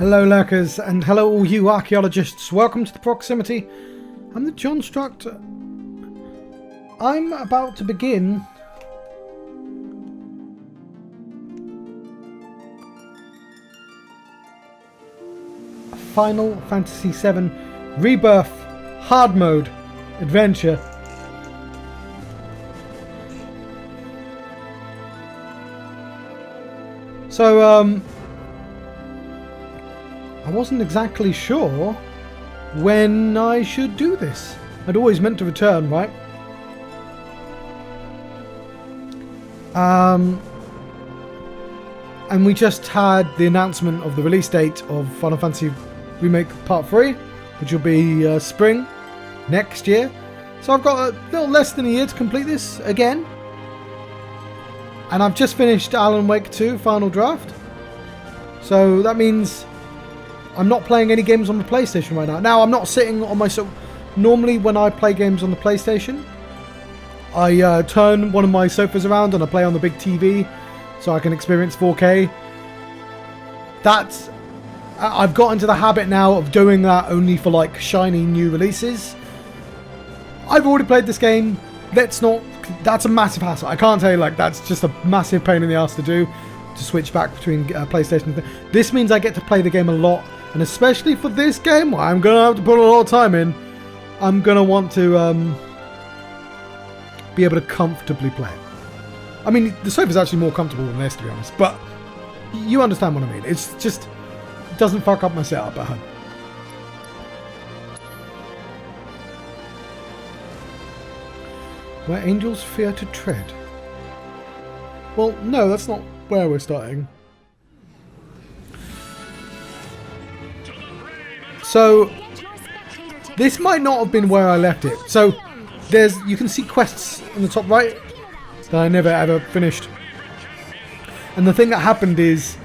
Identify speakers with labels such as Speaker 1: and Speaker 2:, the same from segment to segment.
Speaker 1: Hello lurkers, and hello all you archaeologists. Welcome to the proximity. I'm the Johnstruct. I'm about to begin Final Fantasy VII Rebirth hard mode adventure. So I wasn't exactly sure when I should do this. I'd always meant to return, right? And we just had the announcement of the release date of Final Fantasy Remake Part 3, which will be spring next year. So I've got a little less than a year to complete this again. And I've just finished Alan Wake 2 Final Draft. So that means I'm not playing any games on the PlayStation right now. Now, I'm not sitting on my... Normally, when I play games on the PlayStation, I turn one of my sofas around and I play on the big TV so I can experience 4K. I've got into the habit now of doing that only for, like, shiny new releases. I've already played this game. Let's not... That's a massive hassle. I can't tell you, like, that's just a massive pain in the ass to do, to switch back between PlayStation. This means I get to play the game a lot. And especially for this game, I'm going to have to put a lot of time in. I'm going to want to be able to comfortably play. I mean, the sofa's actually more comfortable than this, to be honest. But you understand what I mean. It's just, it doesn't fuck up my setup at home. Where angels fear to tread. Well, no, that's not where we're starting. So, this might not have been where I left it. So, you can see quests in the top right that I never ever finished. And the thing that happened is,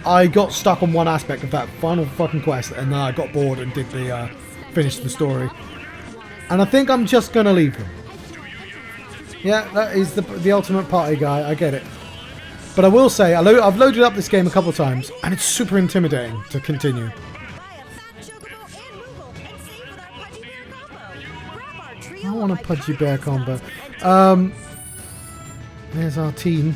Speaker 1: I got stuck on one aspect of that final fucking quest, and then I got bored and finished the story. And I think I'm just gonna leave them. Yeah, that is the ultimate party guy, I get it. But I will say, I've loaded up this game a couple of times, and it's super intimidating to continue. I want a Pudgy Bear combo. There's our team.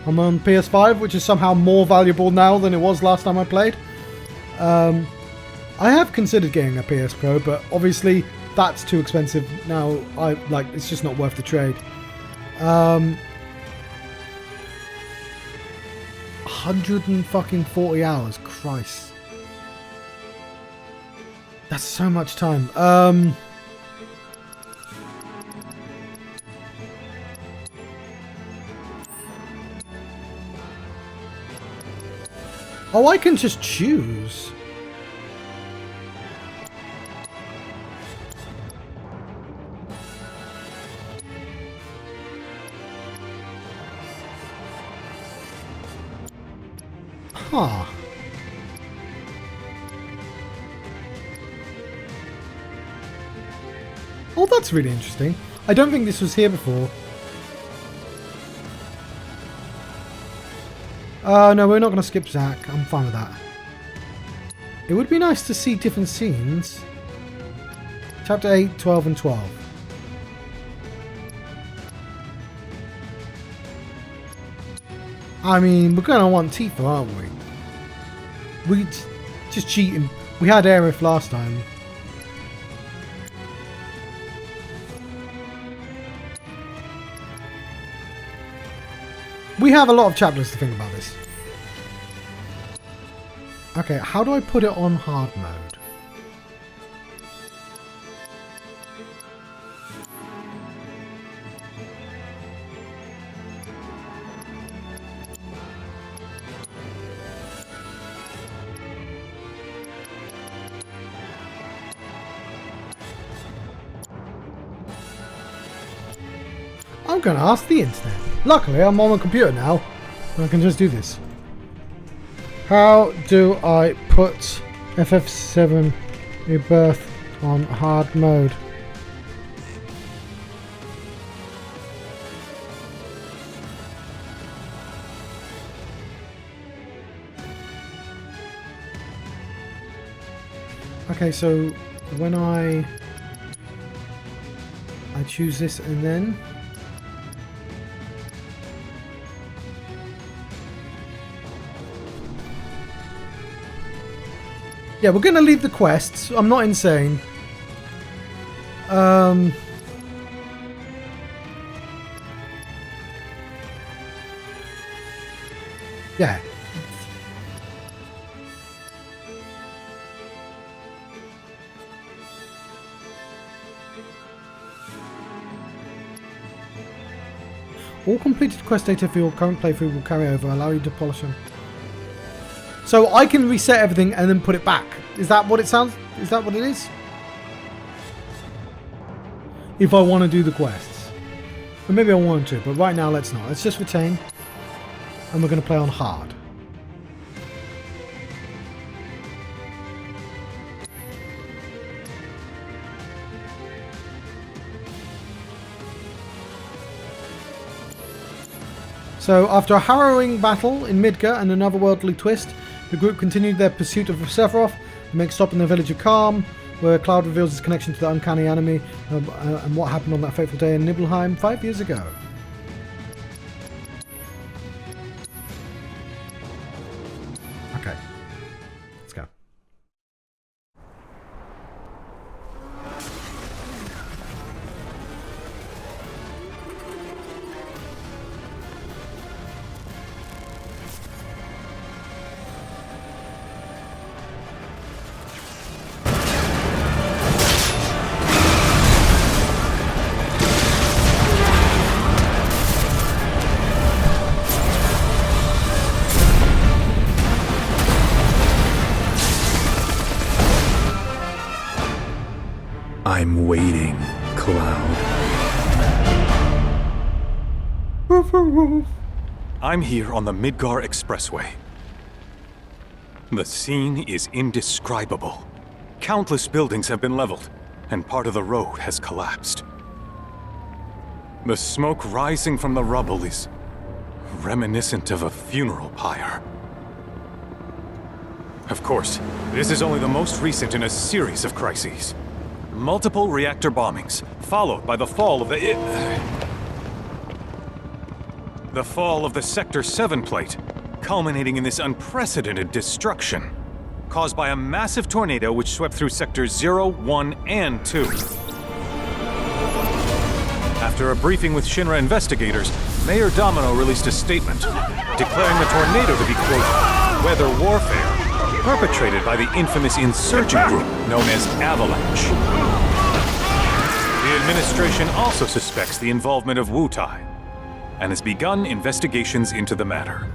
Speaker 1: I'm on PS5, which is somehow more valuable now than it was last time I played. I have considered getting a PS Pro, but obviously that's too expensive now. It's just not worth the trade. 140 hours, Christ. That's so much time. Oh, I can just choose. Huh. Oh, that's really interesting. I don't think this was here before. No, we're not going to skip Zack. I'm fine with that. It would be nice to see different scenes. Chapter 8, 12 and 12. I mean, we're going to want Tifa, aren't we? We just cheating. We had Aerith last time. We have a lot of chapters to think about this. Okay, how do I put it on hard mode? I'm going to ask the internet. Luckily, I'm on a computer now, and I can just do this. How do I put FF7 Rebirth on hard mode? Okay, so when I choose this and then... Yeah, we're going to leave the quests. I'm not insane. Yeah. All completed quest data for your current playthrough will carry over, allow you to polish them. So I can reset everything and then put it back. Is that what it sounds? Is that what it is? If I want to do the quests. Or maybe I want to, but right now let's not. Let's just retain. And we're going to play on hard. So, after a harrowing battle in Midgar and an otherworldly twist, the group continued their pursuit of Sephiroth, and make stop in the village of Calm, where Cloud reveals his connection to the uncanny enemy and what happened on that fateful day in Nibelheim 5 years ago. Okay, let's go.
Speaker 2: I'm waiting, Cloud. I'm here on the Midgar Expressway. The scene is indescribable. Countless buildings have been leveled, and part of the road has collapsed. The smoke rising from the rubble is reminiscent of a funeral pyre. Of course, this is only the most recent in a series of crises. Multiple reactor bombings, followed by the fall of the Sector 7 plate, culminating in this unprecedented destruction, caused by a massive tornado which swept through Sectors 0, 1, and 2. After a briefing with Shinra investigators, Mayor Domino released a statement, declaring the tornado to be, quote, weather warfare, perpetrated by the infamous insurgent group known as Avalanche. The administration also suspects the involvement of Wutai, and has begun investigations into the matter.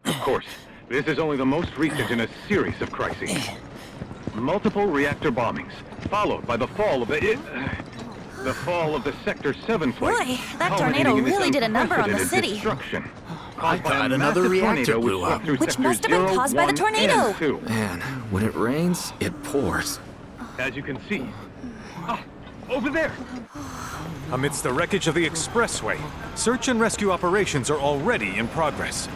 Speaker 2: Of course, this is only the most recent in a series of crises. Multiple reactor bombings, followed by the fall of the
Speaker 3: The fall of the Sector 7 flight.
Speaker 4: Boy, that tornado really did a number on the city.
Speaker 3: Destruction.
Speaker 5: I thought another reactor blew up.
Speaker 4: Which must have been caused by the tornado.
Speaker 5: Man, when it rains, it pours.
Speaker 3: As you can see. Over there.
Speaker 2: Amidst the wreckage of the expressway, search and rescue operations are already in progress.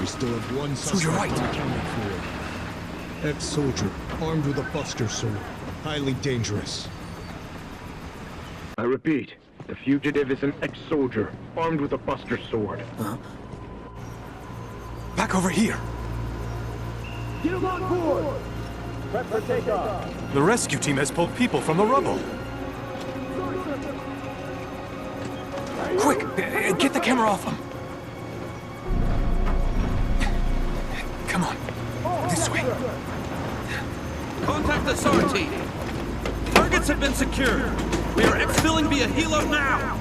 Speaker 6: We still have one
Speaker 2: So you're right.
Speaker 6: accounted for. Ex-soldier, armed with a buster sword. Highly dangerous.
Speaker 3: I repeat, the fugitive is an ex-soldier, armed with a buster sword.
Speaker 2: Back over here.
Speaker 7: Get him on board! Prep for takeoff.
Speaker 2: The rescue team has pulled people from the rubble. Quick, get the camera off them. Come on, this way.
Speaker 8: Contact the SAR team. Targets have been secured. We are exfilling via helo now.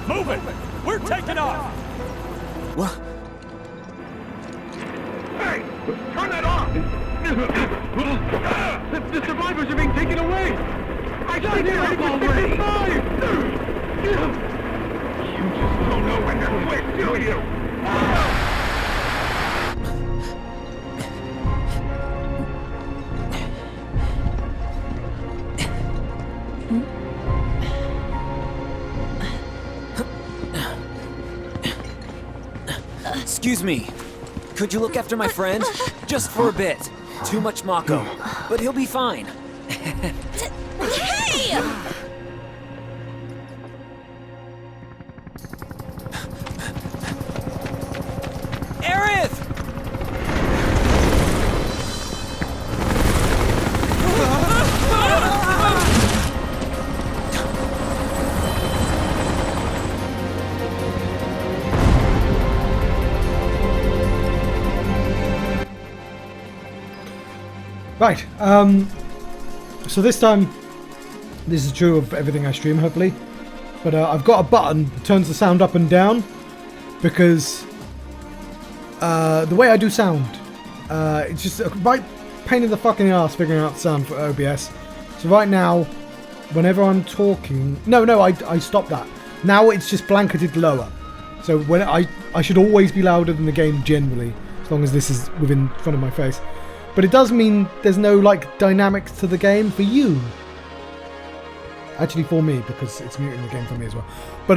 Speaker 7: Move it! We're taking off!
Speaker 5: What?
Speaker 3: Hey! Turn that off! The survivors are being taken away! I think they're up already! You just don't know when to quit, do you?
Speaker 9: Excuse me. Could you look after my friend? Just for a bit. Too much Mako. But he'll be fine.
Speaker 4: Hey!
Speaker 9: Aerith!
Speaker 1: Right, so this time, this is true of everything I stream, hopefully, but I've got a button that turns the sound up and down, because the way I do sound, it's just a right pain in the fucking ass figuring out the sound for OBS. So right now, whenever I'm talking, I stopped that. Now it's just blanketed lower, so when I should always be louder than the game generally, as long as this is within front of my face. But it does mean there's no, like, dynamics to the game for you. Actually, for me, because it's muting the game for me as well. But,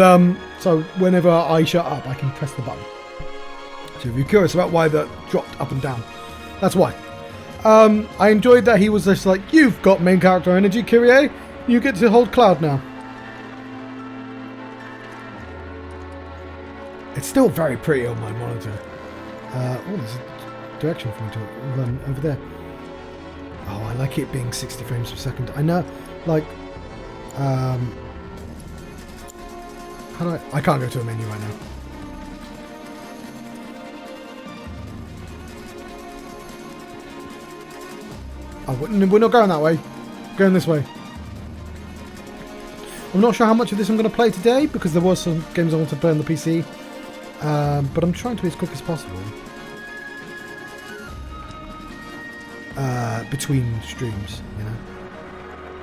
Speaker 1: so whenever I shut up, I can press the button. So if you're curious about why that dropped up and down, that's why. I enjoyed that he was just like, you've got main character energy, Kyrie. You get to hold Cloud now. It's still very pretty on my monitor. There's a direction for me to run over there. Oh, I like it being 60 frames per second. I know, like, how do I can't go to a menu right now. Oh, we're not going that way. We're going this way. I'm not sure how much of this I'm going to play today, because there was some games I wanted to play on the PC. But I'm trying to be as quick as possible. Between streams, you know.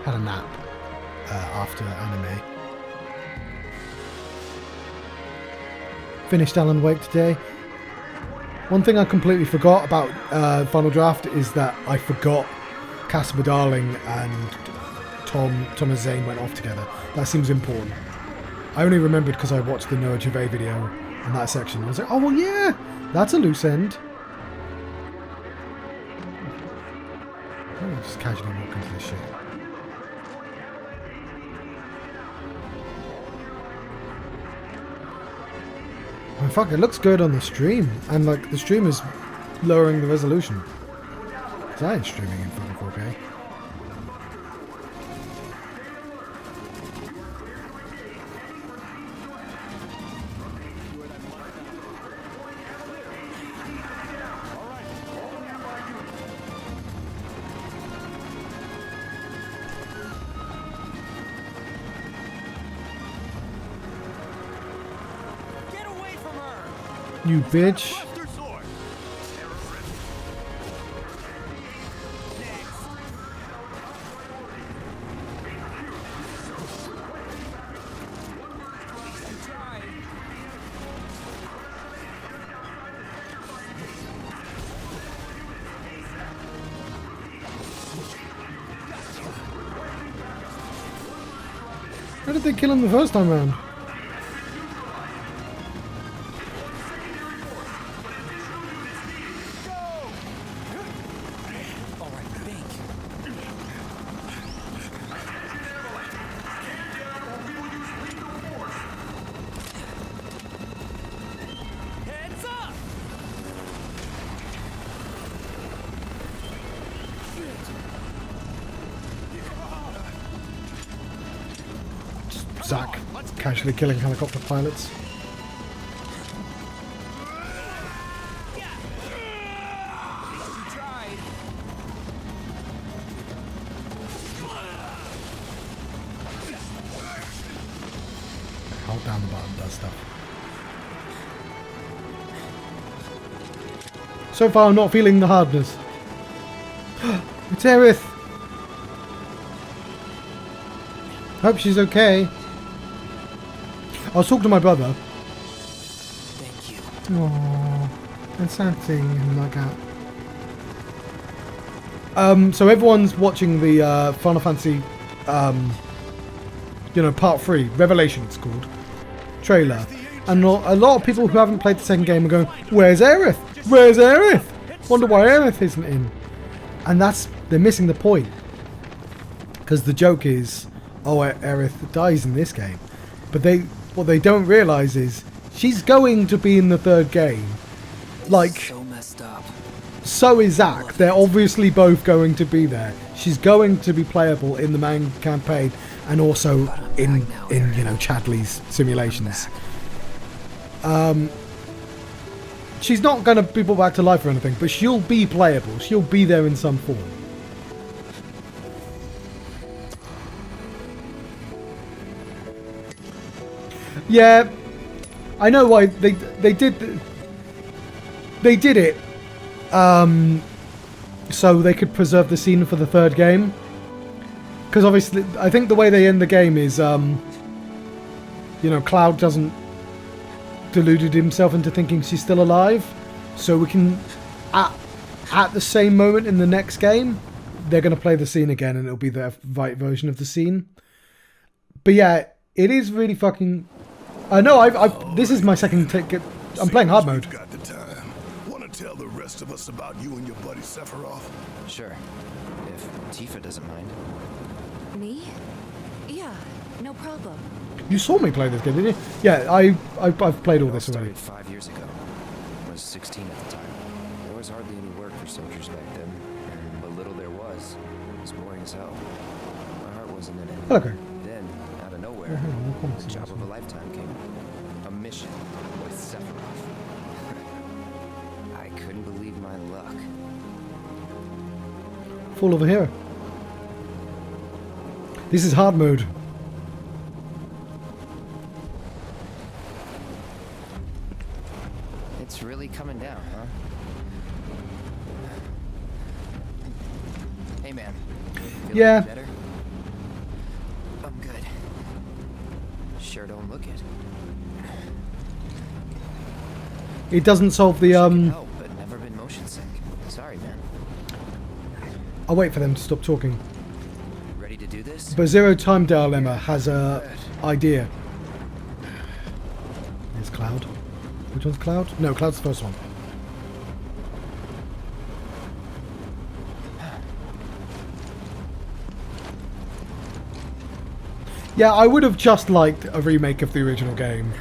Speaker 1: Had a nap after anime. Finished Alan Wake today. One thing I completely forgot about Final Draft is that I forgot Casper Darling and Thomas Zane went off together. That seems important. I only remembered because I watched the Noah Gervais video in that section. I was like, oh well, yeah, that's a loose end. Just casually walk into this shit. Oh, fuck, it looks good on the stream. And, like, the stream is lowering the resolution. Because I ain't streaming in fucking 4K. You bitch. How did they kill him the first time round? Zach casually killing helicopter pilots. Hold down the button, does stuff. So far, I'm not feeling the hardness. It's Aerith. Hope she's okay. I was talking to my brother.
Speaker 9: Thank you.
Speaker 1: Aww, and sad seeing him like that. So everyone's watching the Final Fantasy, Part 3, Revelation it's called, trailer. And a lot of people who haven't played the second game are going, where's Aerith? Where's Aerith? Wonder why Aerith isn't in. And they're missing the point. Because the joke is, oh, Aerith dies in this game. But what they don't realise is, she's going to be in the third game. Like,
Speaker 9: So messed up.
Speaker 1: so is Zack. They're obviously both going to be there. She's going to be playable in the main campaign and also in Chadley's simulations. She's not going to be brought back to life or anything, but she'll be playable. She'll be there in some form. Yeah, I know why they did it. So they could preserve the scene for the third game. Because obviously, I think the way they end the game is, Cloud doesn't deluded himself into thinking she's still alive. So we can, at the same moment in the next game, they're going to play the scene again and it'll be the right version of the scene. But yeah, it is really fucking... this is my second ticket. I'm playing hard mode.
Speaker 10: Got the time. Want to tell the rest of us about you and your buddy Sephiroth?
Speaker 5: Sure. If Tifa doesn't mind.
Speaker 4: Me? Yeah, no problem.
Speaker 1: You saw me play this game, didn't you? Yeah, I've played all this already.
Speaker 5: Started 5 years ago. I was 16 at the time. There was hardly any work for soldiers back then, and what little there was boring as hell. My heart wasn't in it.
Speaker 1: Okay.
Speaker 5: Then, out of nowhere, the job of a lifetime came. A mission with Sephiroth. I couldn't believe my luck.
Speaker 1: Fall over here. This is hard mode.
Speaker 5: It's really coming down, huh? Hey, man. Feeling
Speaker 1: Yeah.
Speaker 5: better? I'm good. Sure don't look it.
Speaker 1: It doesn't solve the
Speaker 5: Help, but never been motion sick. Sorry, man.
Speaker 1: I'll wait for them to stop talking.
Speaker 5: Ready to do this?
Speaker 1: But Zero Time Dilemma has a idea. There's Cloud. Which one's Cloud? No, Cloud's the first one. Yeah, I would have just liked a remake of the original game.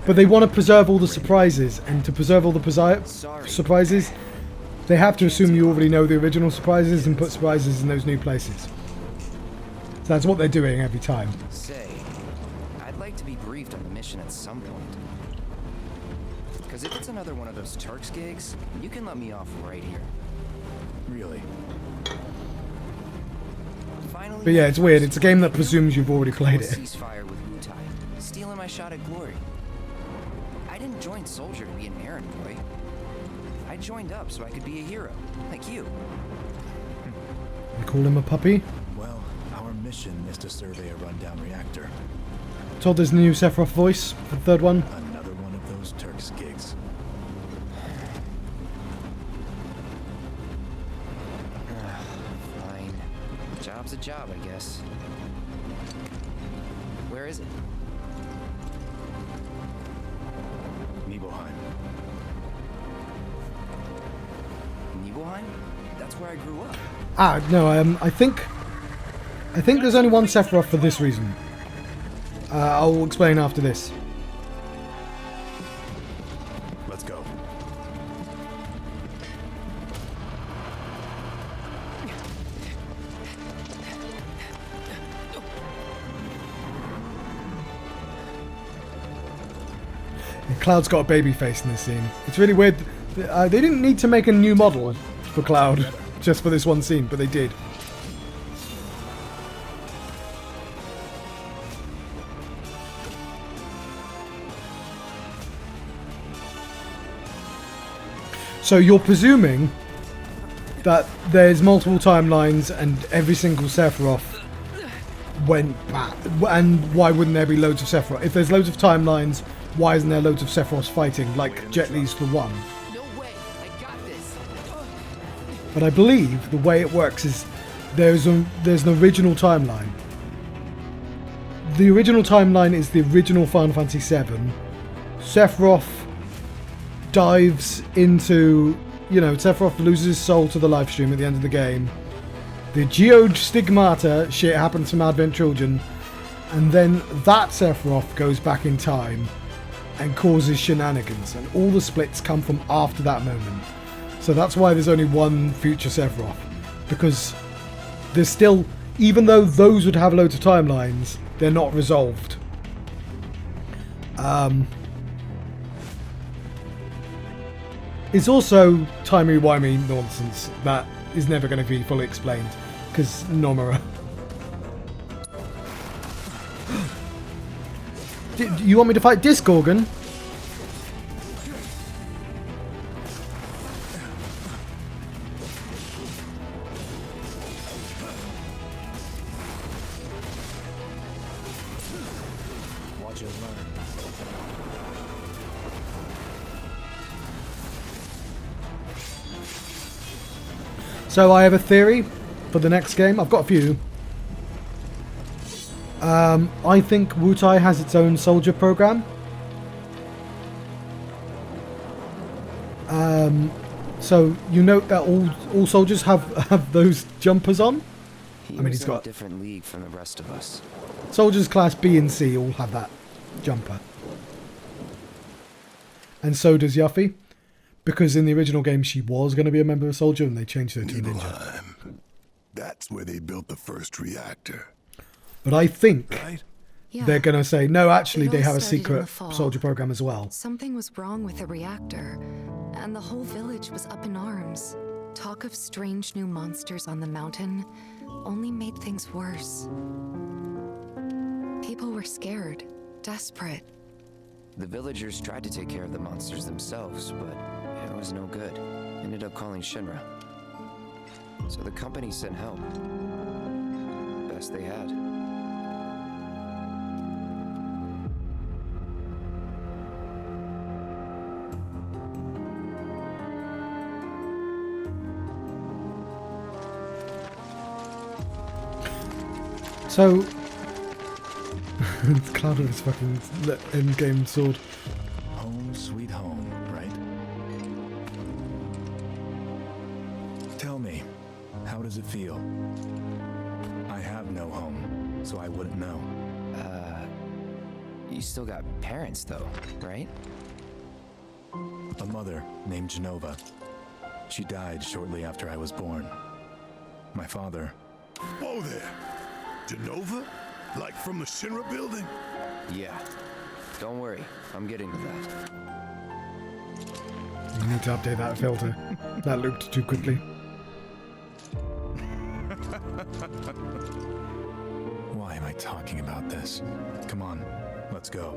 Speaker 1: But they want to preserve all the surprises, and to preserve all the surprises, they have to assume you already know the original surprises and put surprises in those new places. So that's what they're doing every time.
Speaker 5: Say, I'd like to be briefed on the mission at some point. Because if it's another one of those Turks gigs, you can let me off right here. Really? Finally,
Speaker 1: But yeah, it's weird. It's a game that presumes you've already played it.
Speaker 5: Ceasefire with Wu-Tai, stealing my shot at glory. I didn't join Soldier to be an errand boy. I joined up so I could be a hero, like you.
Speaker 1: You call him a puppy?
Speaker 10: Well, our mission is to survey a rundown reactor.
Speaker 1: Told there's a new Sephiroth voice for the third one.
Speaker 10: Another one of those Turks gigs.
Speaker 5: Fine. Job's a job, I guess. is it?
Speaker 10: Nibelheim.
Speaker 5: Nibelheim? That's where I grew up.
Speaker 1: Ah, no, I think there's only one Sephiroth for this reason. I'll explain after this.
Speaker 10: Let's go.
Speaker 1: Cloud's got a baby face in this scene. It's really weird. They didn't need to make a new model for Cloud just for this one scene, but they did. So you're presuming that there's multiple timelines and every single Sephiroth went back. And why wouldn't there be loads of Sephiroth? If there's loads of timelines, why isn't there loads of Sephiroths fighting like Jet Li's for one?
Speaker 5: No way, I got this.
Speaker 1: But I believe the way it works is there's an original timeline. The original timeline is the original Final Fantasy VII. Sephiroth dives into, Sephiroth loses his soul to the live stream at the end of the game. The Geode Stigmata shit happens from Advent Children, and then that Sephiroth goes back in time and causes shenanigans, and all the splits come from after that moment. So that's why there's only one future Sephiroth, because there's still, even though those would have loads of timelines, they're not resolved. It's also timey-wimey nonsense that is never going to be fully explained, because Nomura. Do you want me to fight Disc Organ?
Speaker 10: Watch and learn.
Speaker 1: So I have a theory for the next game. I've got a few. I think Wutai has its own soldier program. So you note that all soldiers have those jumpers on. He's got
Speaker 5: a different league from the rest of us.
Speaker 1: Soldiers class B and C all have that jumper. And so does Yuffie. Because in the original game she was going to be a member of Soldier and they changed her to a ninja.
Speaker 10: That's where they built the first reactor.
Speaker 1: But I think
Speaker 4: Yeah,
Speaker 1: they're going to say, no, actually
Speaker 4: it
Speaker 1: they
Speaker 4: all
Speaker 1: have a
Speaker 4: started in
Speaker 1: secret
Speaker 4: the fall.
Speaker 1: soldier program as well.
Speaker 4: Something was wrong with the reactor, and the whole village was up in arms. Talk of strange new monsters on the mountain only made things worse. People were scared, desperate.
Speaker 5: The villagers tried to take care of the monsters themselves, but it was no good. Ended up calling Shinra. So the company sent help. Best they had.
Speaker 1: So, Cloud with his fucking end-game sword.
Speaker 10: Home sweet home, right? Tell me, how does it feel? I have no home, so I wouldn't know.
Speaker 5: You still got parents though, right?
Speaker 10: A mother named Genova. She died shortly after I was born. My father... Oh there! Genova? Like from the Shinra building?
Speaker 5: Yeah. Don't worry, I'm getting to that.
Speaker 1: You need to update that filter. That looped too quickly.
Speaker 10: Why am I talking about this? Come on, let's go.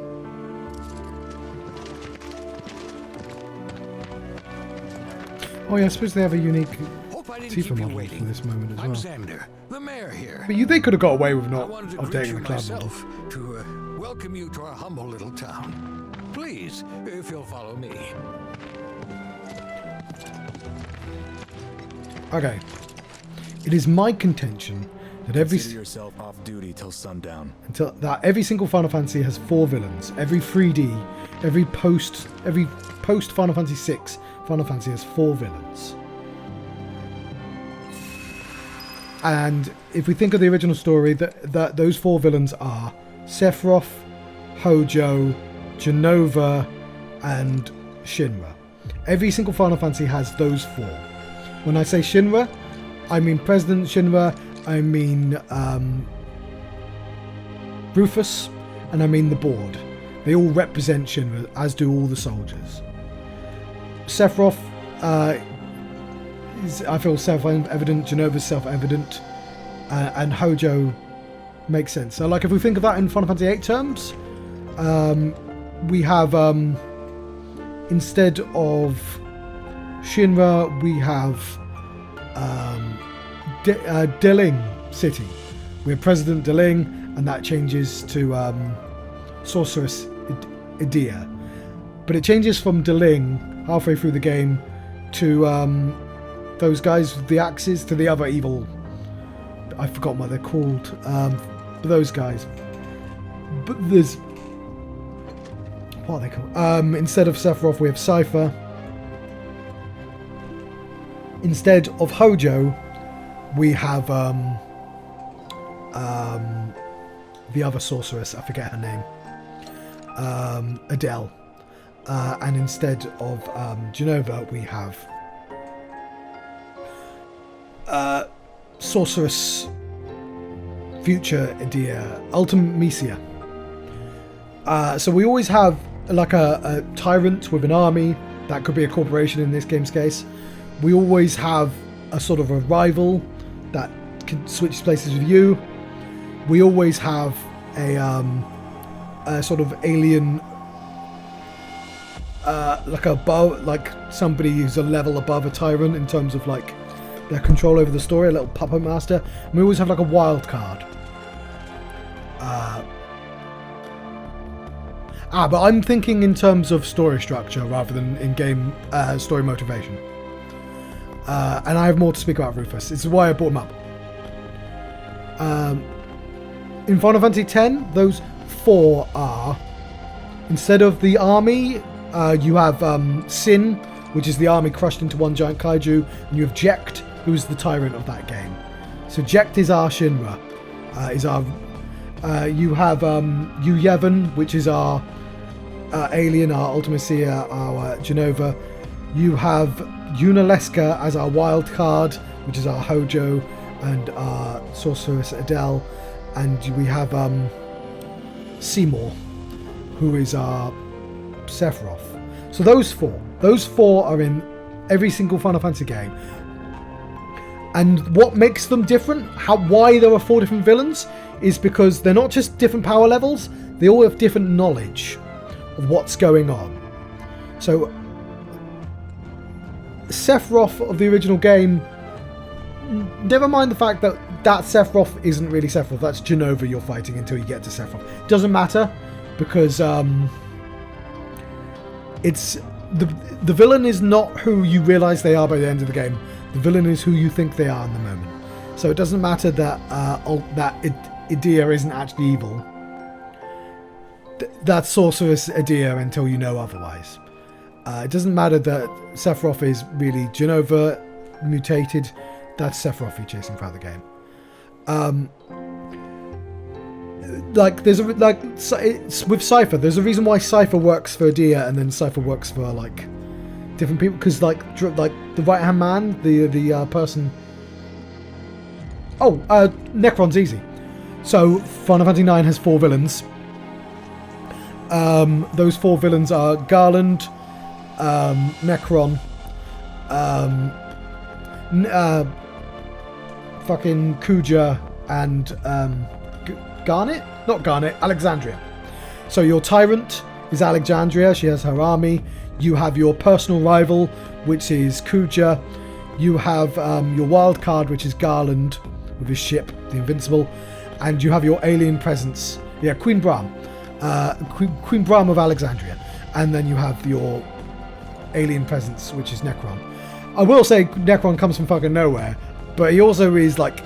Speaker 1: Oh yeah, I suppose they have a unique
Speaker 11: Hope I didn't
Speaker 1: Tifa
Speaker 11: keep you
Speaker 1: model
Speaker 11: waiting.
Speaker 1: for this moment as
Speaker 11: I'm
Speaker 1: well.
Speaker 11: Xander, the mayor here.
Speaker 1: But they could have got away with not
Speaker 11: I wanted to greet
Speaker 1: updating
Speaker 11: you
Speaker 1: the Cloud model.
Speaker 11: myself to welcome you to our humble little town. Please, if you'll follow me.
Speaker 1: Okay. It is my contention That
Speaker 10: Consider yourself off duty till sundown.
Speaker 1: every single Final Fantasy has 4 villains. Every 3D, every post Final Fantasy 6 Final Fantasy has 4 villains. And if we think of the original story, that those 4 villains are Sephiroth, Hojo, Jenova, and Shinra. Every single Final Fantasy has those 4. When I say Shinra, I mean President Shinra, I mean Rufus, and I mean the board. They all represent Shinra, as do all the soldiers. Sephiroth I feel self-evident, Jenova's self-evident, and Hojo makes sense. So, like, if we think of that in Final Fantasy VIII terms, we have, instead of Shinra, we have Deling City. We have President Deling, and that changes to Sorceress Edea. But it changes from Deling halfway through the game to those guys with the axes, to the other evil. I've forgotten what they're called. But those guys. But there's. What are they called? Instead of Sephiroth, we have Cypher. Instead of Hojo, we have the other sorceress. I forget her name. Adele. And instead of Jenova, we have Sorceress Future Edea, Ultimecia. So we always have like a tyrant with an army. That could be a corporation in this game's case. We always have a sort of a rival that can switch places with you. We always have a sort of alien, like somebody who's a level above a tyrant in terms of like their control over the story, a little puppet master. And we always have like a wild card. But I'm thinking in terms of story structure rather than in-game story motivation. And I have more to speak about Rufus. This is why I brought him up. In Final Fantasy X, those 4 are, instead of the army, you have Sin, which is the army crushed into one giant kaiju, and you have Jecht, who is the tyrant of that game. So Jecht is our Shinra. You have E01, which is our alien, our Ultimecia, our Jenova. You have Unaleska as our wild card, which is our Hojo, and our sorceress Adele. And we have Seymour, who is our Sephiroth. So those 4 are in every single Final Fantasy game. And what makes them different, why there are 4 different villains, is because they're not just different power levels, they all have different knowledge of what's going on. So Sephiroth of the original game, never mind the fact that Sephiroth isn't really Sephiroth, that's Jenova you're fighting until you get to Sephiroth. Doesn't matter, because it's the villain is not who you realise they are by the end of the game. The villain is who you think they are in the moment. So it doesn't matter that Edea isn't actually evil. That's Sorceress Edea until you know otherwise. It doesn't matter that Sephiroth is really Jenova mutated. That's Sephiroth you're chasing throughout the game. With Cypher, there's a reason why Cypher works for Edea and then Cypher works for like different people, because like the right hand man, the person. Necron's easy. So Final Fantasy IX has 4 villains. Those 4 villains are Garland, Necron, fucking Kuja, and Garnet? Not Garnet, Alexandria. So your tyrant is Alexandria, she has her army. You have your personal rival, which is Kuja. You have your wild card, which is Garland, with his ship, the Invincible. And you have your alien presence, Queen Brahm. Queen Brahm of Alexandria. And then you have your alien presence, which is Necron. I will say Necron comes from fucking nowhere, but he also is like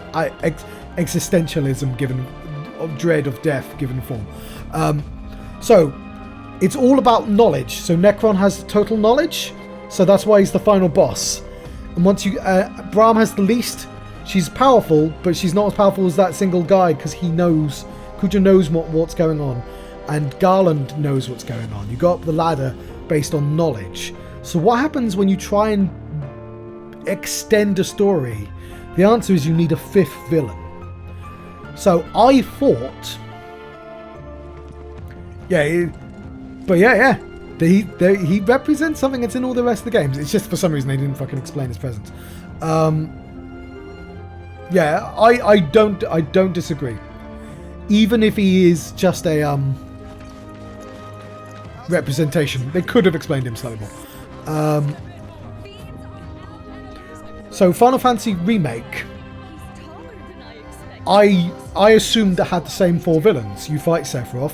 Speaker 1: existentialism given, of dread of death given form. So it's all about knowledge. So Necron has total knowledge, so that's why he's the final boss. And once you, Brahm has the least. She's powerful, but she's not as powerful as that single guy because Kuja knows what's going on, and Garland knows what's going on. You go up the ladder based on knowledge. So what happens when you try and extend a story? The answer is you need a fifth villain. So I thought, he represents something that's in all the rest of the games. It's just for some reason they didn't fucking explain his presence. I don't disagree. Even if he is just a representation, they could have explained him slightly more. So Final Fantasy Remake, I assumed that had the same 4 villains. You fight Sephiroth,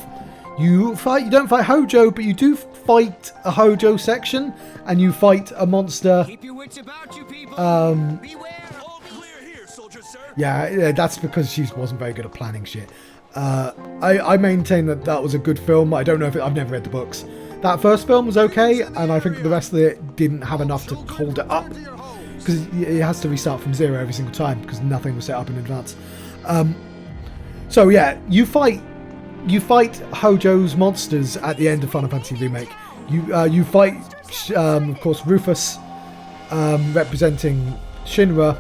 Speaker 1: you don't fight Hojo, but you do fight a Hojo section, and you fight a monster.
Speaker 8: Keep your wits about you, people. Beware. All clear here, soldier, sir.
Speaker 1: Yeah, that's because she wasn't very good at planning shit. I maintain that was a good film. I don't know if I've never read the books. That first film was okay, and I think the rest of it didn't have enough to hold it up, because it has to restart from zero every single time because nothing was set up in advance. So yeah, you fight Hojo's monsters at the end of Final Fantasy Remake. You fight, of course, Rufus, representing Shinra.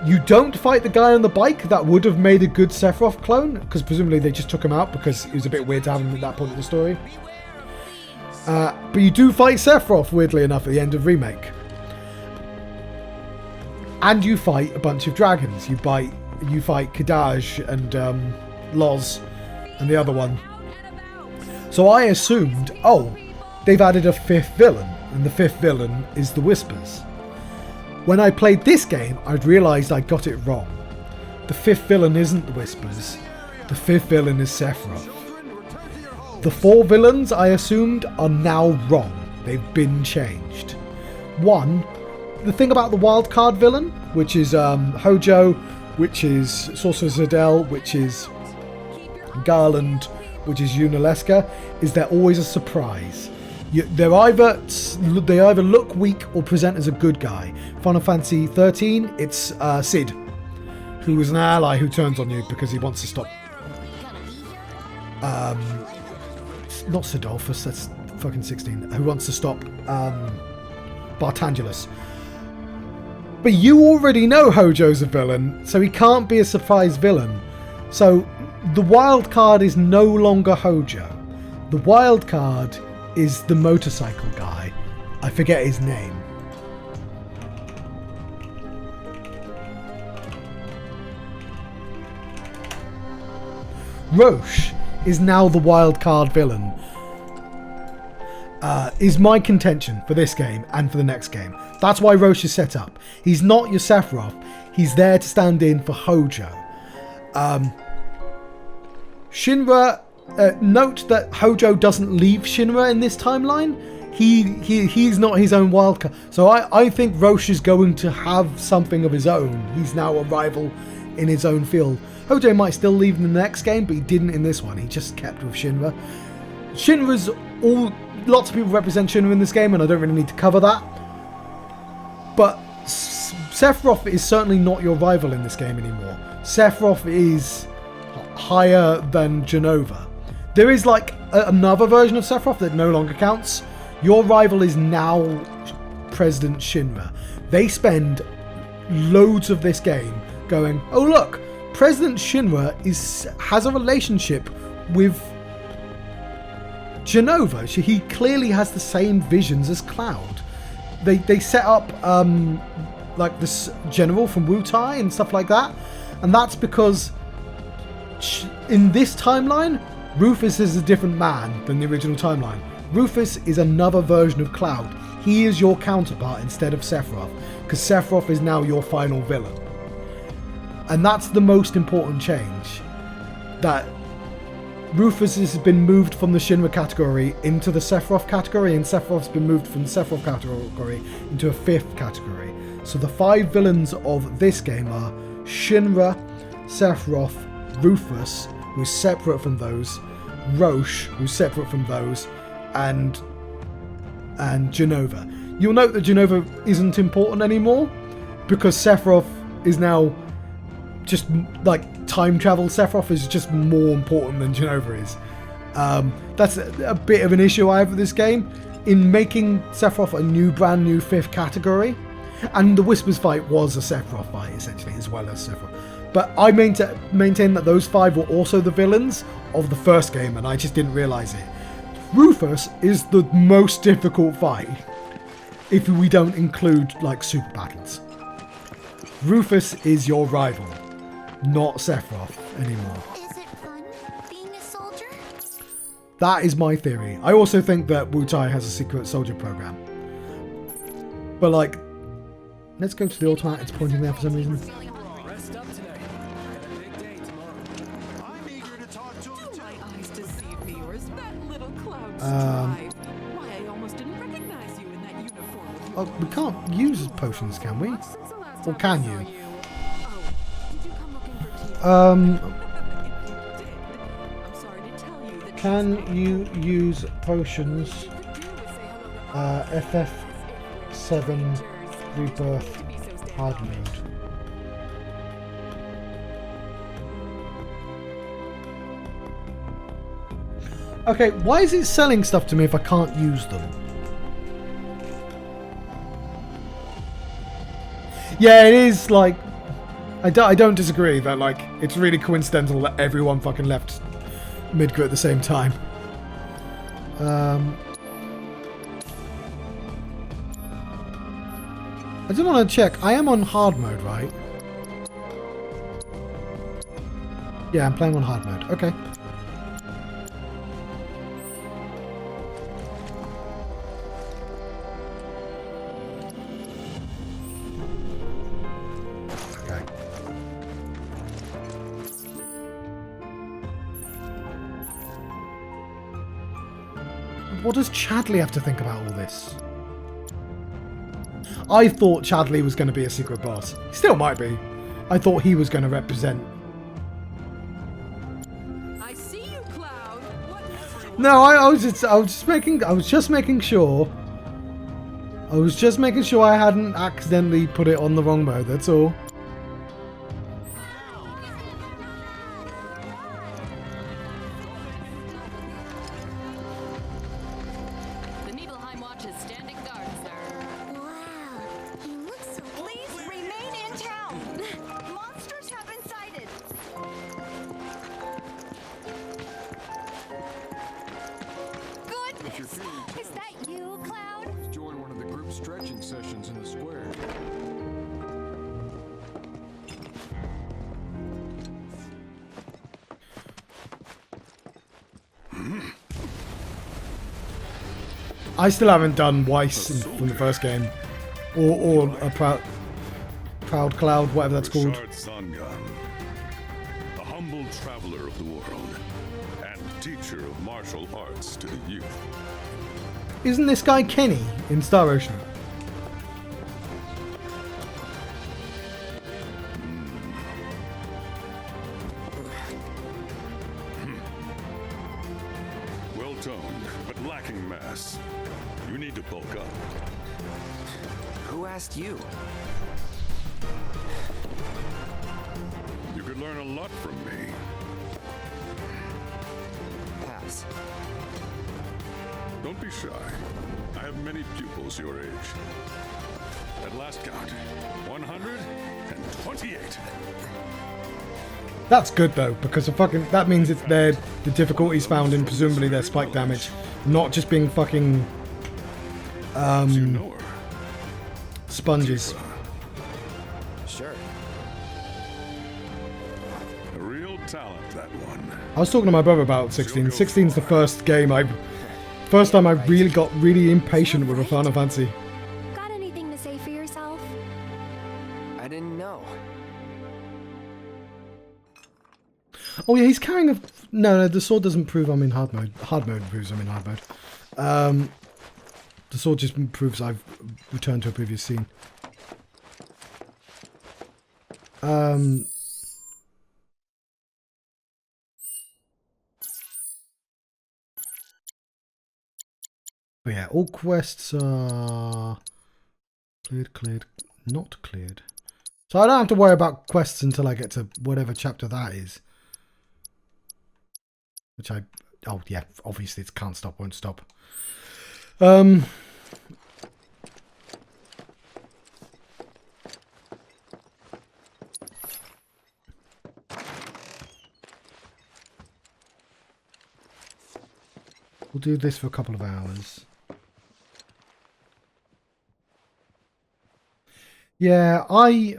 Speaker 1: You don't fight the guy on the bike. That would have made a good Sephiroth clone, because presumably they just took him out because it was a bit weird to have him at that point of the story. But you do fight Sephiroth, weirdly enough, at the end of Remake. And you fight a bunch of dragons. You fight Kadaj and Loz and the other one. So I assumed, they've added a 5th villain, and the 5th villain is the Whispers. When I played this game, I'd realised I got it wrong. The 5th villain isn't the Whispers. The 5th villain is Sephiroth. The 4 villains I assumed are now wrong. They've been changed. 1, the thing about the wildcard villain, which is Hojo, which is Sorceress Adele, which is Garland, which is Yunalesca, is they're always a surprise. They either look weak or present as a good guy. Final Fantasy 13, it's Sid, who is an ally who turns on you because he wants to stop. Not Sidolphus, that's fucking 16. Who wants to stop Bartangulus. But you already know Hojo's a villain, so he can't be a surprise villain. So the wild card is no longer Hojo. The wild card is the motorcycle guy. I forget his name. Roche is now the wild card villain. Is my contention for this game and for the next game. That's why Roche is set up. He's not your Sephiroth. He's there to stand in for Hojo. Shinra, note that Hojo doesn't leave Shinra in this timeline. He's not his own wildcard. So I think Roche is going to have something of his own. He's now a rival in his own field. Hojo might still leave in the next game, but he didn't in this one. He just kept with Shinra. Shinra's lots of people represent Shinra in this game, and I don't really need to cover that. But Sephiroth is certainly not your rival in this game anymore. Sephiroth is higher than Genova. There is like another version of Sephiroth that no longer counts. Your rival is now President Shinra. They spend loads of this game going, oh look, President Shinra has a relationship with Genova. He clearly has the same visions as Cloud. They set up like this general from Wutai and stuff like that, and that's because in this timeline, Rufus is a different man than the original timeline. Rufus is another version of Cloud. He is your counterpart instead of Sephiroth, because Sephiroth is now your final villain. And that's the most important change. That Rufus has been moved from the Shinra category into the Sephiroth category, and Sephiroth's been moved from the Sephiroth category into a 5th category. So the 5 villains of this game are Shinra, Sephiroth, Rufus, who's separate from those, Roche, who's separate from those, and Jenova. You'll note that Jenova isn't important anymore because Sephiroth is now just like time travel. Sephiroth is just more important than Jenova is. That's a bit of an issue I have with this game in making Sephiroth a brand new 5th category. And the Whispers fight was a Sephiroth fight essentially, as well as Sephiroth. But I maintain that those 5 were also the villains of the first game, and I just didn't realise it. Rufus is the most difficult fight if we don't include like super battles. Rufus is your rival, not Sephiroth anymore.
Speaker 12: Is it fun being a soldier?
Speaker 1: That is my theory. I also think that Wutai has a secret soldier program. But like, let's go to the automat. It's pointing there for some reason.
Speaker 8: Rest up today. Got a big day tomorrow. I'm eager to talk to him.
Speaker 13: My eyes deceive me, or is that little cloud stripe? Why, I almost didn't recognize you in that uniform.
Speaker 1: Oh, we can't use potions, can we? Or can you? Can you use potions? FF7 Rebirth hard mode. Okay, why is it selling stuff to me if I can't use them? Yeah, it is like... I don't disagree that like it's really coincidental that everyone fucking left Midgar at the same time. I just want to check. I am on hard mode, right? Yeah, I'm playing on hard mode. Okay. What does Chadley have to think about all this? I thought Chadley was going to be a secret boss. He still might be. I thought he was going to represent.
Speaker 13: I see you, Cloud.
Speaker 1: No, I was just making sure. I was just making sure I hadn't accidentally put it on the wrong mode. That's all.
Speaker 12: Is that you, Cloud?
Speaker 11: Join one of the group stretching sessions in the square.
Speaker 1: I still haven't done Weiss from the first game, or a Proud Cloud, whatever that's called.
Speaker 14: A humble traveler of the world, and teacher of martial arts to the youth.
Speaker 1: Isn't this guy Kenny in Star Ocean?
Speaker 14: Well toned, but lacking mass. You need to bulk up.
Speaker 5: Who asked you?
Speaker 14: You could learn a lot from me.
Speaker 5: Pass.
Speaker 14: Don't be shy. I have many pupils your age. At last count, 128.
Speaker 1: That's good though, because that means it's the difficulties found in presumably their spike damage, not just being fucking sponges.
Speaker 5: Sure.
Speaker 14: A real talent, that one.
Speaker 1: I was talking to my brother about 16. 16's the first time I really got really impatient with a Final Fantasy.
Speaker 12: Got anything to say for yourself?
Speaker 5: I didn't know.
Speaker 1: Oh yeah, he's carrying a... No, the sword doesn't prove I'm in hard mode. Hard mode proves I'm in hard mode. The sword just proves I've returned to a previous scene. But yeah, all quests are cleared, not cleared. So I don't have to worry about quests until I get to whatever chapter that is. Which oh yeah, obviously it's can't stop, won't stop. We'll do this for a couple of hours. Yeah, I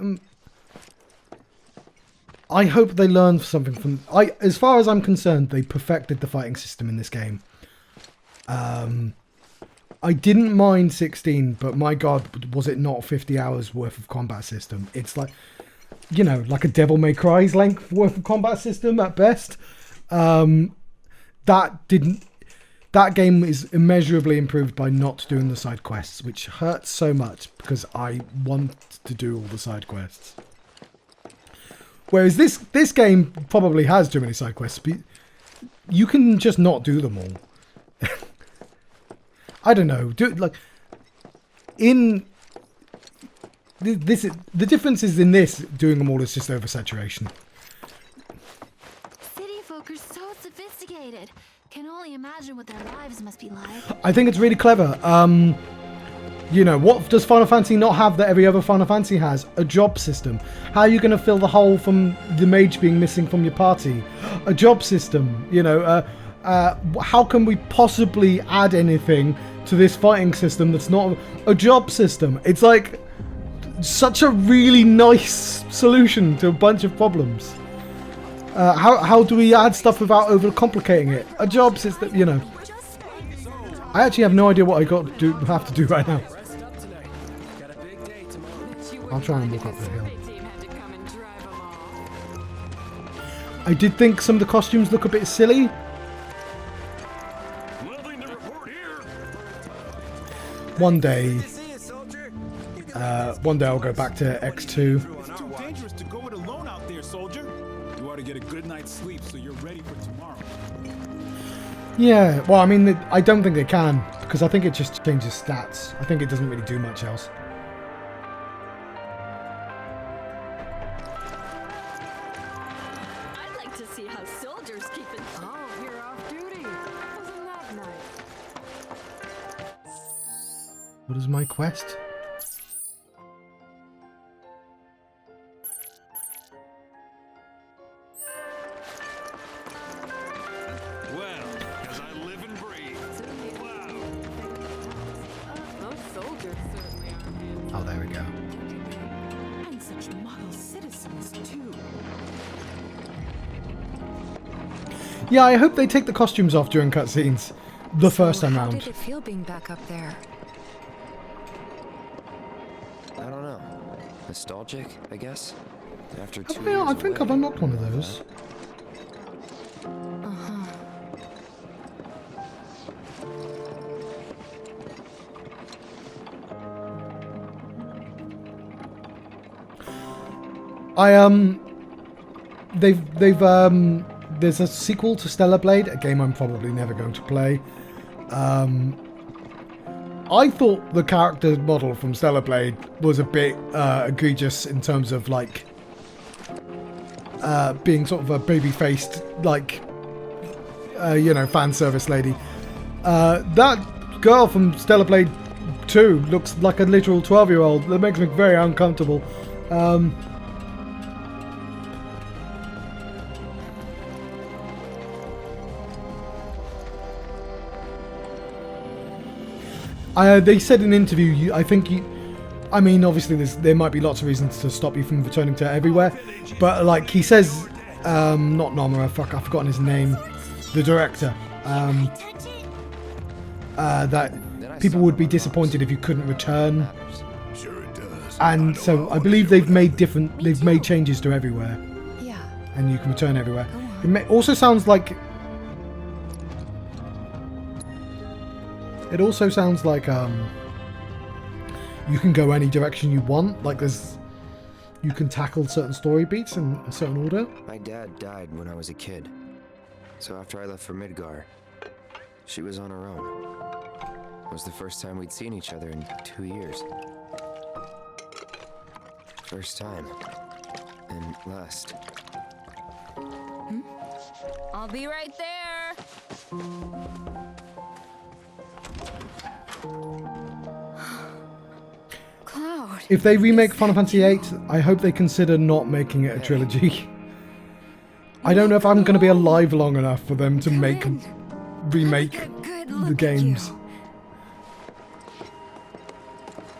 Speaker 1: hope they learned something from... as far as I'm concerned, they perfected the fighting system in this game. I didn't mind 16, but my god, was it not 50 hours worth of combat system? It's like, you know, like a Devil May Cry's length worth of combat system at best. That game is immeasurably improved by not doing the side quests, which hurts so much because I want to do all the side quests. Whereas this game probably has too many side quests, but you can just not do them all. I don't know. The difference is in this, doing them all is just oversaturation.
Speaker 12: City folk are so sophisticated. Can only imagine what their lives must be like.
Speaker 1: I think it's really clever. You know, what does Final Fantasy not have that every other Final Fantasy has? A job system. How are you going to fill the hole from the mage being missing from your party? A job system. You know, how can we possibly add anything to this fighting system that's not a job system? It's like such a really nice solution to a bunch of problems. How do we add stuff without overcomplicating it? A job system, you know. I actually have no idea what I have to do right now. I'll try and walk up the hill. I did think some of the costumes look a bit silly. One day I'll go back to X2.
Speaker 10: It's too dangerous to go it alone out there, soldier. You ought to get a good night's sleep so you're ready for tomorrow.
Speaker 1: Yeah, well, I mean, I don't think they can, because I think it just changes stats. I think it doesn't really do much else.
Speaker 13: I'd like to see how soldiers keep it. Oh, you're off duty. Wasn't that nice?
Speaker 1: What is my quest? Oh, there we go.
Speaker 13: And such model citizens, too.
Speaker 1: Yeah, I hope they take the costumes off during cutscenes the first time
Speaker 4: How
Speaker 1: round.
Speaker 4: did it feel being back up there?
Speaker 5: I don't know. Nostalgic, I guess? After 2
Speaker 1: Yeah,
Speaker 5: years
Speaker 1: I think I've
Speaker 5: away,
Speaker 1: unlocked one of those. There's a sequel to Stellar Blade, a game I'm probably never going to play. I thought the character model from Stellar Blade was a bit egregious in terms of like being sort of a baby-faced, like you know, fan service lady. That girl from Stellar Blade 2 looks like a literal 12-year-old. That makes me very uncomfortable. They said in an interview, I mean, obviously there might be lots of reasons to stop you from returning to everywhere, but like he says, not Nomura, fuck, I've forgotten his name, the director, that people would be disappointed if you couldn't return, and so I believe they've made changes to everywhere, and you can return everywhere. It also sounds like you can go any direction you want. Like there's you can tackle certain story beats in a certain order.
Speaker 5: My dad died when I was a kid. So after I left for Midgar, she was on her own. It was the first time we'd seen each other in 2 years. First time. And last.
Speaker 15: I'll be right there.
Speaker 12: Cloud.
Speaker 1: If they remake Final Fantasy VIII, I hope they consider not making it a trilogy. I don't know if I'm going to be alive long enough for them to remake the games.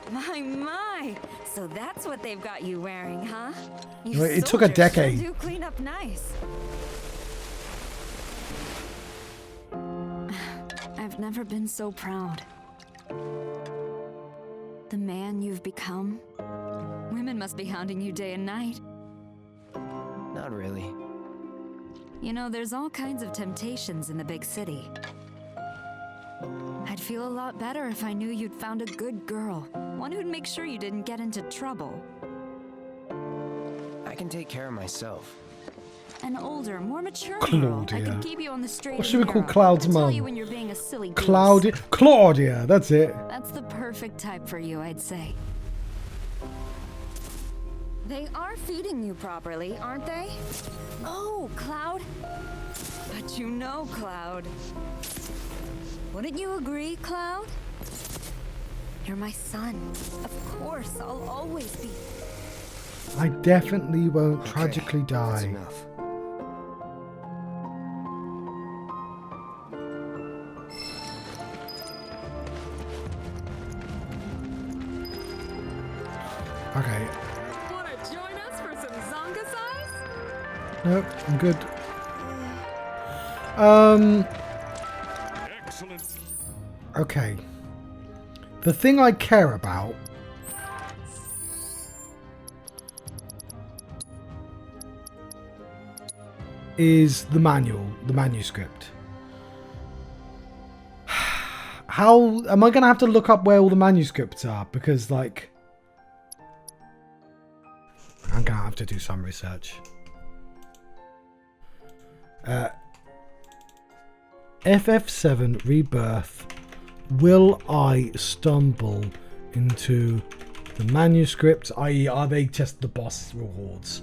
Speaker 15: My. So that's what they've got you wearing, huh?
Speaker 1: It took a decade.
Speaker 15: Sure do clean up nice.
Speaker 12: I've never been so proud. The man you've become.
Speaker 15: Women must be hounding you day and night.
Speaker 5: Not really.
Speaker 12: You know, there's all kinds of temptations in the big city. I'd feel a lot better if I knew you'd found a good girl. One who'd make sure you didn't get into trouble.
Speaker 5: I can take care of myself.
Speaker 12: An older, more mature girl that
Speaker 1: Claudia.
Speaker 12: could keep you on the straight
Speaker 1: What
Speaker 12: and
Speaker 1: should we call
Speaker 12: narrow.
Speaker 1: Cloud's
Speaker 12: And tell
Speaker 1: mum?
Speaker 12: you when you're being a silly goose.
Speaker 1: Claudia, that's it.
Speaker 12: That's the perfect type for you, I'd say.
Speaker 15: They are feeding you properly, aren't they?
Speaker 12: Oh, Cloud.
Speaker 15: But you know, Cloud.
Speaker 12: Wouldn't you agree, Cloud? You're my son. Of course, I'll always be.
Speaker 1: I definitely won't tragically
Speaker 5: That's
Speaker 1: die.
Speaker 5: enough.
Speaker 1: Okay.
Speaker 13: Wanna join us for some zonga size?
Speaker 1: Nope, I'm good.
Speaker 14: Excellent.
Speaker 1: Okay. The thing I care about is the manuscript. How am I going to have to look up where all the manuscripts are? Because, like, I'm going to have to do some research. FF7 Rebirth. Will I stumble into the manuscripts? I.e., are they just the boss rewards?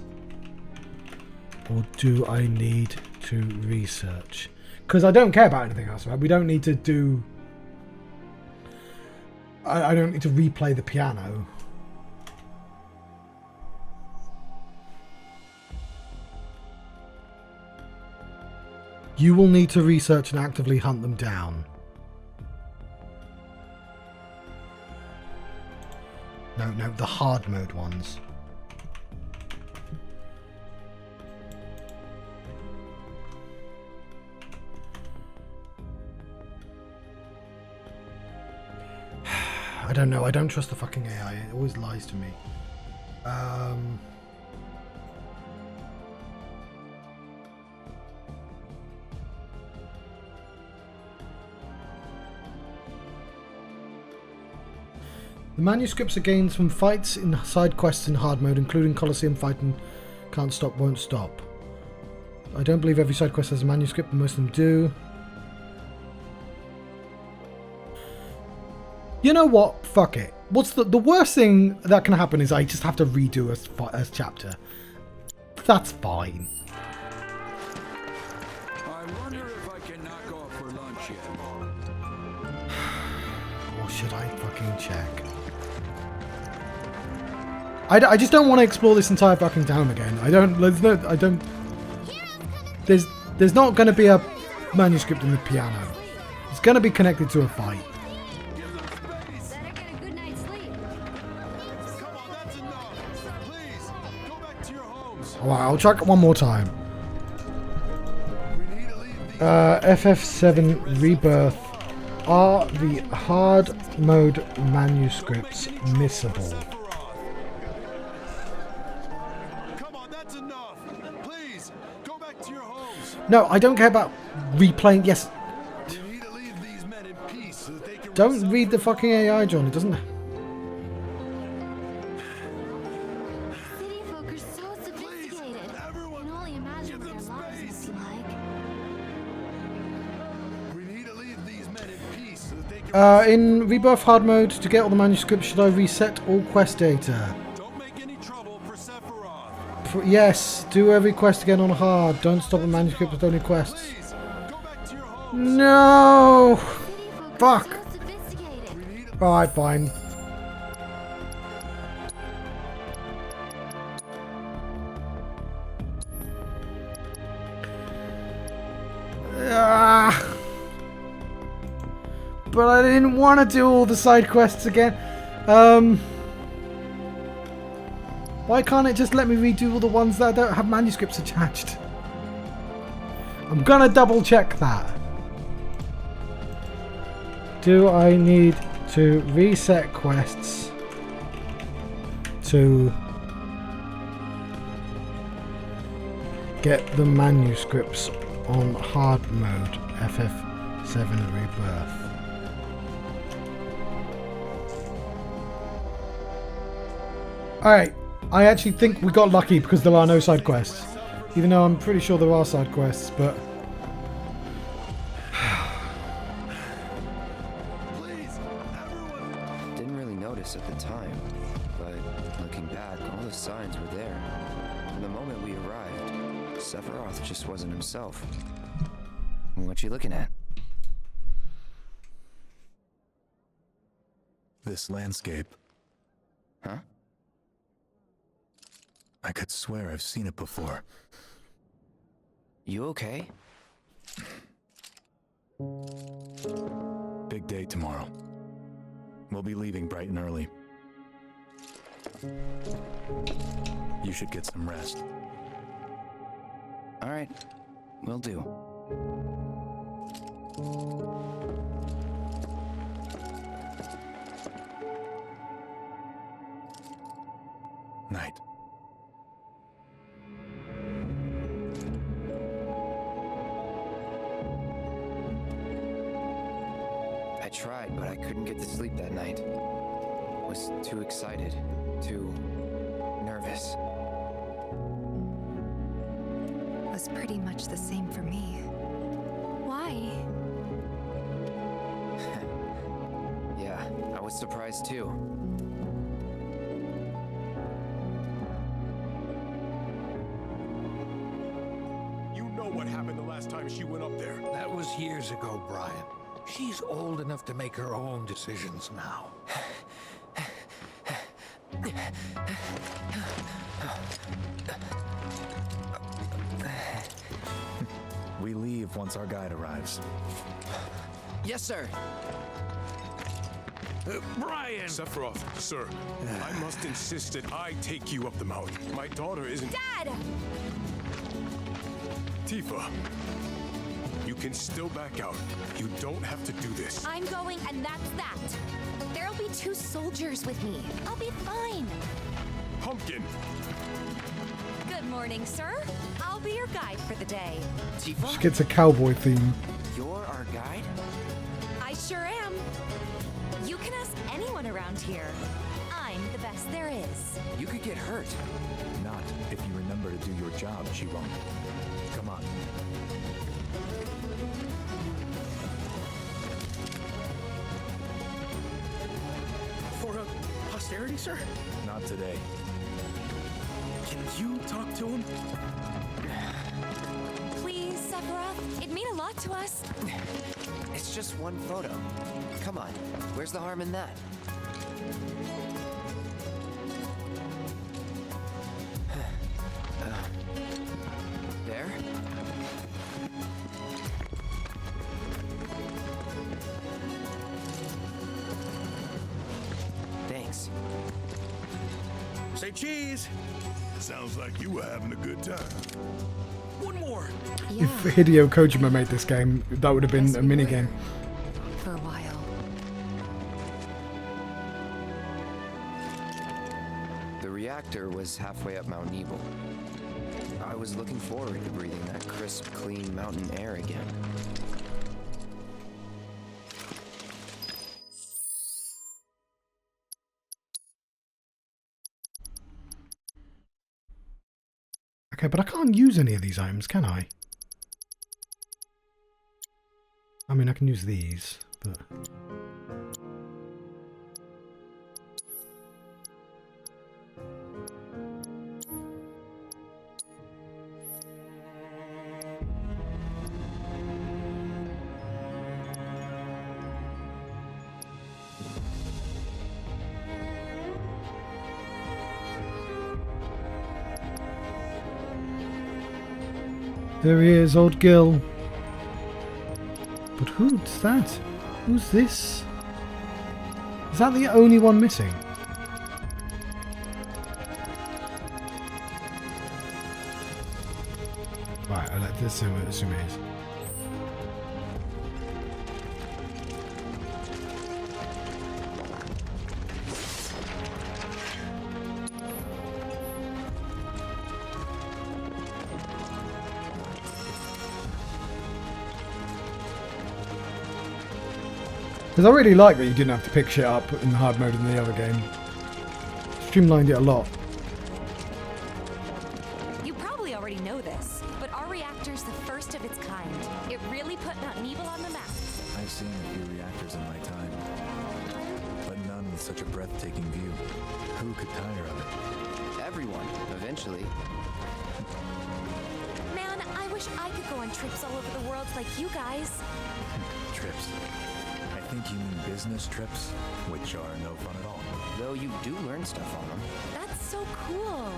Speaker 1: Or do I need to research? Because I don't care about anything else, right? We don't need to do... I don't need to replay the piano. You will need to research and actively hunt them down. No, the hard mode ones. I don't know. I don't trust the fucking AI. It always lies to me. The manuscripts are gained from fights in side quests in hard mode, including Colosseum fighting Can't Stop, Won't Stop. I don't believe every side quest has a manuscript, but most of them do. You know what? Fuck it. What's the worst thing that can happen is I just have to redo a chapter. That's fine.
Speaker 11: I wonder if I can knock off for lunch yet.
Speaker 1: Or should I fucking check? I just don't want to explore this entire fucking town again. There's not going to be a manuscript in the piano. It's going to be connected to a fight. Alright, I'll check it one more time. FF7 Rebirth. Are the hard mode manuscripts missable? No, I don't care about replaying. Yes. Don't read the fucking AI, John. It doesn't.
Speaker 16: only imagine what their lives must be like.
Speaker 10: We need to leave these men in peace so that they can...
Speaker 1: In Rebirth hard mode, to get all the manuscripts, should I reset all quest data?
Speaker 8: Don't make any trouble for Sephiroth.
Speaker 1: Yes, do every quest again on hard. Don't stop a manuscript with only quests. No! Fuck! Alright, fine. But I didn't want to do all the side quests again. Why can't it just let me redo all the ones that don't have manuscripts attached? I'm gonna double check that. Do I need to reset quests to get the manuscripts on hard mode FF7 Rebirth? Alright, I actually think we got lucky because there are no side quests. Even though I'm pretty sure there are side quests, but...
Speaker 5: Didn't really notice at the time, but looking back, all the signs were there. From the moment we arrived, Sephiroth just wasn't himself. What you looking at?
Speaker 10: This landscape.
Speaker 5: Huh?
Speaker 10: I could swear I've seen it before.
Speaker 5: You okay?
Speaker 10: Big day tomorrow. We'll be leaving bright and early. You should get some rest.
Speaker 5: All right, will do.
Speaker 10: Night.
Speaker 5: I tried, but I couldn't get to sleep that night. Was too excited, too nervous.
Speaker 4: Was pretty much the same for me. Why?
Speaker 5: Yeah, I was surprised too.
Speaker 6: You know what happened the last time she went up there.
Speaker 11: That was years ago, Brian. She's old enough to make her own decisions now.
Speaker 10: We leave once our guide arrives.
Speaker 5: Yes, sir.
Speaker 11: Brian!
Speaker 6: Sephiroth, sir, I must insist that I take you up the mountain. My daughter isn't...
Speaker 12: Dad!
Speaker 6: Tifa, you can still back out. You don't have to do this.
Speaker 12: I'm going, and that's that. There'll be 2 soldiers with me. I'll be fine.
Speaker 6: Pumpkin!
Speaker 12: Good morning, sir. I'll be your guide for the day.
Speaker 5: Tifa?
Speaker 1: She gets a cowboy theme.
Speaker 5: You're our guide?
Speaker 12: I sure am. You can ask anyone around here. I'm the best there is.
Speaker 5: You could get hurt.
Speaker 10: Not if you remember to do your job, she won't. Come on.
Speaker 8: For posterity, sir?
Speaker 10: Not today.
Speaker 8: Can you talk to him?
Speaker 12: Please, Sephiroth. It'd mean a lot to us.
Speaker 5: It's just one photo. Come on, where's the harm in that? There? Thanks.
Speaker 8: Say cheese!
Speaker 10: Sounds like you were having a good time.
Speaker 8: One more!
Speaker 1: If Hideo Kojima made this game, that would have been a minigame.
Speaker 4: For a while.
Speaker 5: The reactor was halfway up Mount Nebel. I was looking forward to breathing that crisp, clean mountain air again.
Speaker 1: Okay, but I can't use any of these items, can I? I mean, I can use these, but... There he is, old Gil. But who's that? Who's this? Is that the only one missing? Right, let's assume it is. Because I really like that you didn't have to pick shit up in hard mode in the other game. Streamlined it a lot.
Speaker 12: You probably already know this, but our reactor's the first of its kind. It really put Mountain Evil on the map.
Speaker 10: I've seen a few reactors in my time, but none with such a breathtaking view. Who could tire of it?
Speaker 5: Everyone, eventually.
Speaker 12: Man, I wish I could go on trips all over the world like you guys.
Speaker 10: Trips. I think you mean business trips, which are no fun at all.
Speaker 5: Though you do learn stuff on them.
Speaker 12: That's so cool.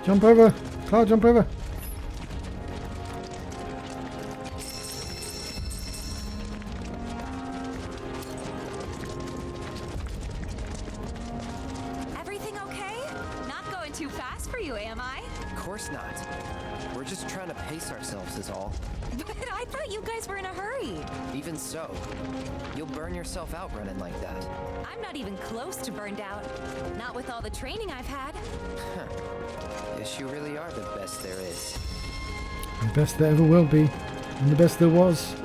Speaker 1: Jump over! Cloud, jump over!
Speaker 12: Everything okay? Not going too fast for you, am I?
Speaker 5: Of course not. We're just trying to pace ourselves is all.
Speaker 12: But I thought you guys were in a hurry.
Speaker 5: Even so, you'll burn yourself out running like that.
Speaker 12: I'm not even close to burned out. Not with all the training I've had.
Speaker 5: Guess you really are the best there is.
Speaker 1: The best there ever will be. And the best there was.